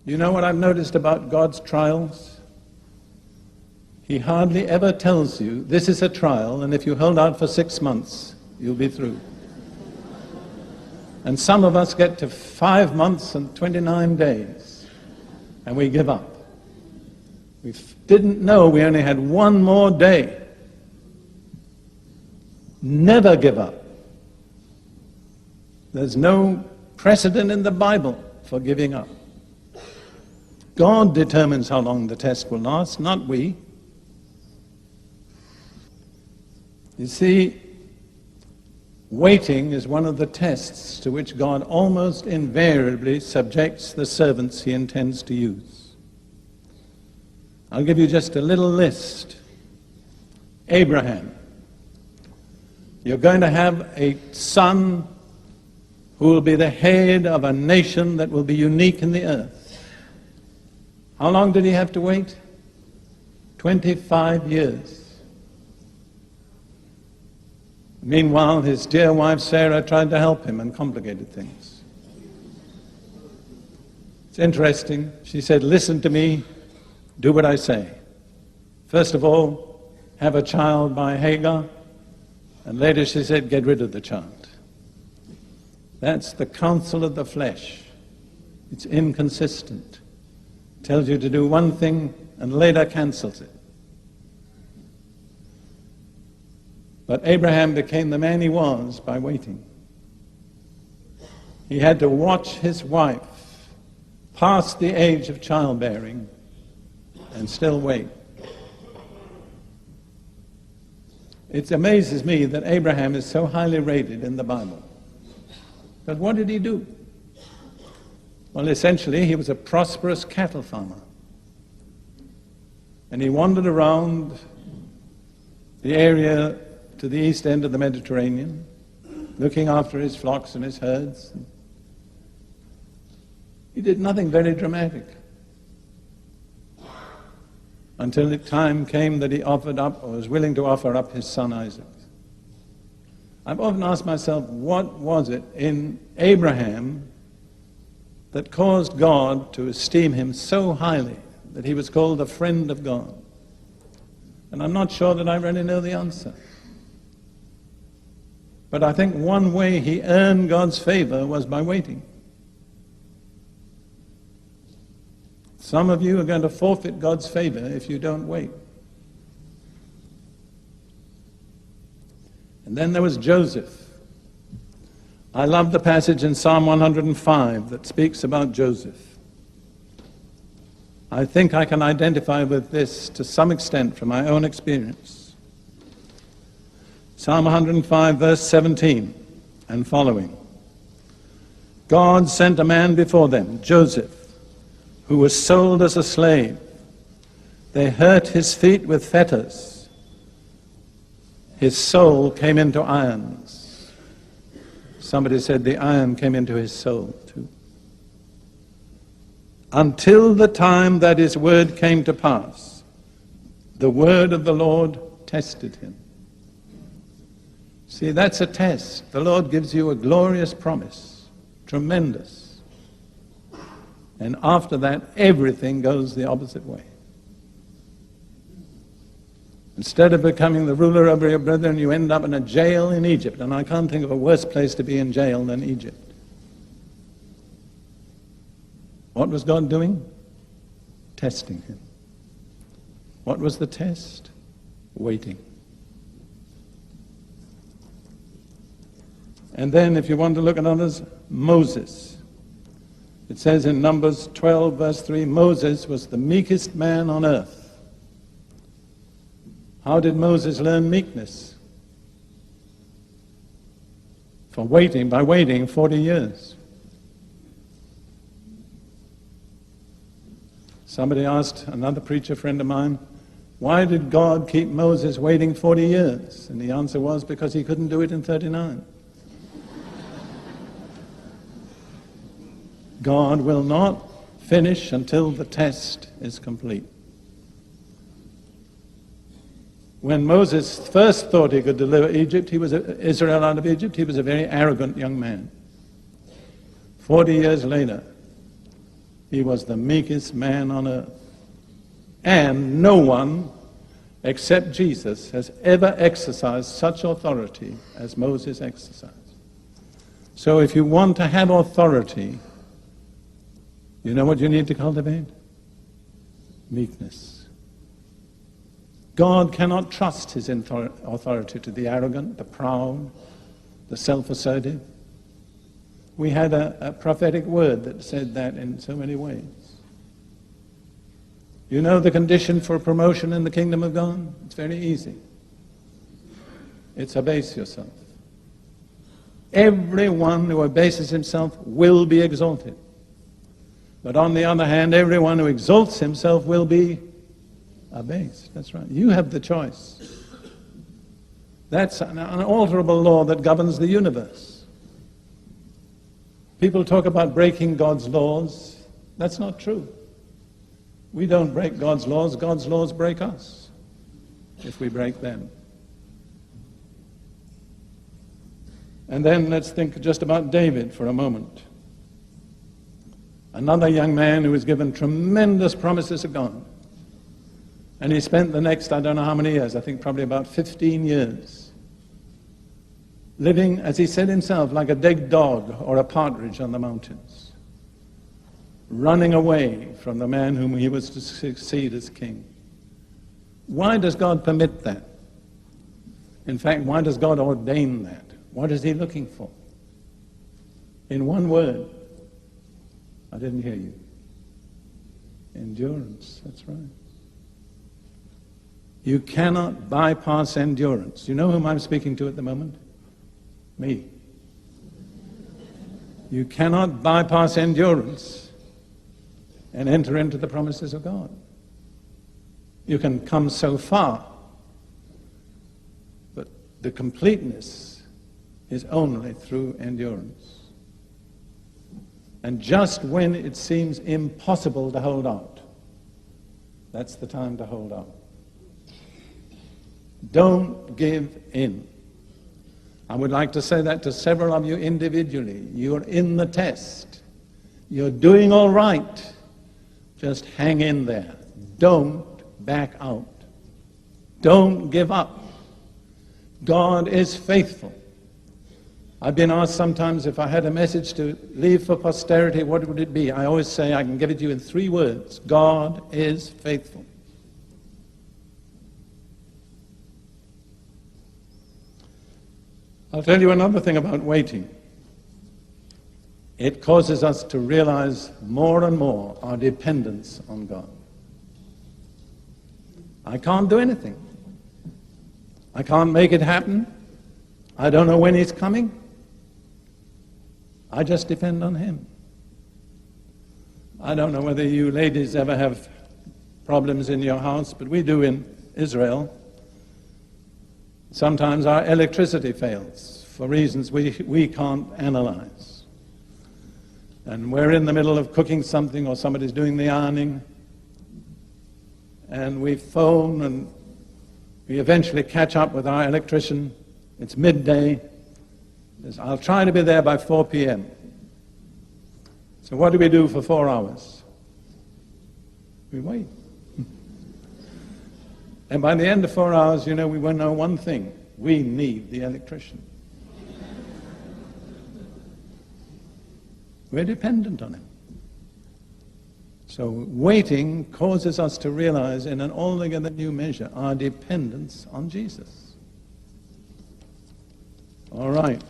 You know what I've noticed about God's trials? He hardly ever tells you, this is a trial, and if you hold out for 6 months, you'll be through. And some of us get to 5 months and 29 days, and we give up. We didn't know we only had 1 more day. Never give up. There's no precedent in the Bible for giving up. God determines how long the test will last, not we. You see, waiting is one of the tests to which God almost invariably subjects the servants he intends to use. I'll give you just a little list. Abraham. You're going to have a son who will be the head of a nation that will be unique in the earth. How long did he have to wait? 25 years. Meanwhile, his dear wife Sarah tried to help him and complicated things. It's interesting. She said, listen to me, do what I say. First of all, have a child by Hagar, and later she said, get rid of the child. That's the counsel of the flesh. It's inconsistent. Tells you to do one thing and later cancels it. But Abraham became the man he was by waiting. He had to watch his wife past the age of childbearing and still wait. It amazes me that Abraham is so highly rated in the Bible. But what did he do? Well, essentially, he was a prosperous cattle farmer. And he wandered around the area to the east end of the Mediterranean, looking after his flocks and his herds. He did nothing very dramatic. Until the time came that he offered up, or was willing to offer up, his son Isaac. I've often asked myself, what was it in Abraham that caused God to esteem him so highly that he was called a friend of God? And I'm not sure that I really know the answer. But I think one way he earned God's favor was by waiting. Some of you are going to forfeit God's favor if you don't wait. And then there was Joseph. I love the passage in Psalm 105 that speaks about Joseph. I think I can identify with this to some extent from my own experience. Psalm 105, verse 17 and following. God sent a man before them, Joseph, who was sold as a slave. They hurt his feet with fetters. His soul came into irons. Somebody said the iron came into his soul too. Until the time that his word came to pass, the word of the Lord tested him. See, that's a test. The Lord gives you a glorious promise, tremendous. And after that, everything goes the opposite way. Instead of becoming the ruler over your brethren, you end up in a jail in Egypt. And I can't think of a worse place to be in jail than Egypt. What was God doing? Testing him. What was the test? Waiting. And then, if you want to look at others, Moses. It says in Numbers 12, verse 3, Moses was the meekest man on earth. How did Moses learn meekness? By waiting 40 years. Somebody asked another preacher friend of mine, why did God keep Moses waiting 40 years? And the answer was, because he couldn't do it in 39. God will not finish until the test is complete. When Moses first thought he could deliver Israel out of Egypt, he was a very arrogant young man. 40 years later, He was the meekest man on earth. And no one except Jesus has ever exercised such authority as Moses exercised. So if you want to have authority, you know what you need to cultivate? Meekness. God cannot trust his authority to the arrogant, the proud, the self-assertive. We had a prophetic word that said that in so many ways. You know the condition for promotion in the kingdom of God? It's very easy. It's abase yourself. Everyone who abases himself will be exalted. But on the other hand, everyone who exalts himself will be abased. That's right. You have the choice. That's an unalterable law that governs the universe. People talk about breaking God's laws. That's not true. We don't break God's laws break us if we break them. And then let's think just about David for a moment. Another young man who was given tremendous promises of God. And he spent the next, I don't know how many years, I think probably about 15 years, living, as he said himself, like a dead dog or a partridge on the mountains, running away from the man whom he was to succeed as king. Why does God permit that? In fact, why does God ordain that? What is he looking for? In one word, I didn't hear you. Endurance, that's right. You cannot bypass endurance. You know whom I'm speaking to at the moment? Me. You cannot bypass endurance and enter into the promises of God. You can come so far, but the completeness is only through endurance. And just when it seems impossible to hold out, that's the time to hold out. Don't give in. I would like to say that to several of you individually. You're in the test. You're doing all right. Just hang in there. Don't back out. Don't give up. God is faithful. I've been asked sometimes if I had a message to leave for posterity, what would it be? I always say I can give it to you in 3 words. God is faithful. I'll tell you another thing about waiting. It causes us to realize more and more our dependence on God. I can't do anything. I can't make it happen. I don't know when he's coming. I just depend on him. I don't know whether you ladies ever have problems in your house, but we do in Israel. Sometimes our electricity fails for reasons we can't analyze. And we're in the middle of cooking something or somebody's doing the ironing, and we phone and we eventually catch up with our electrician. It's midday. He says, I'll try to be there by 4 p.m. So what do we do for 4 hours? We wait. And by the end of 4 hours, you know, we will know one thing. We need the electrician. We're dependent on him. So waiting causes us to realize in an altogether new measure our dependence on Jesus. All right.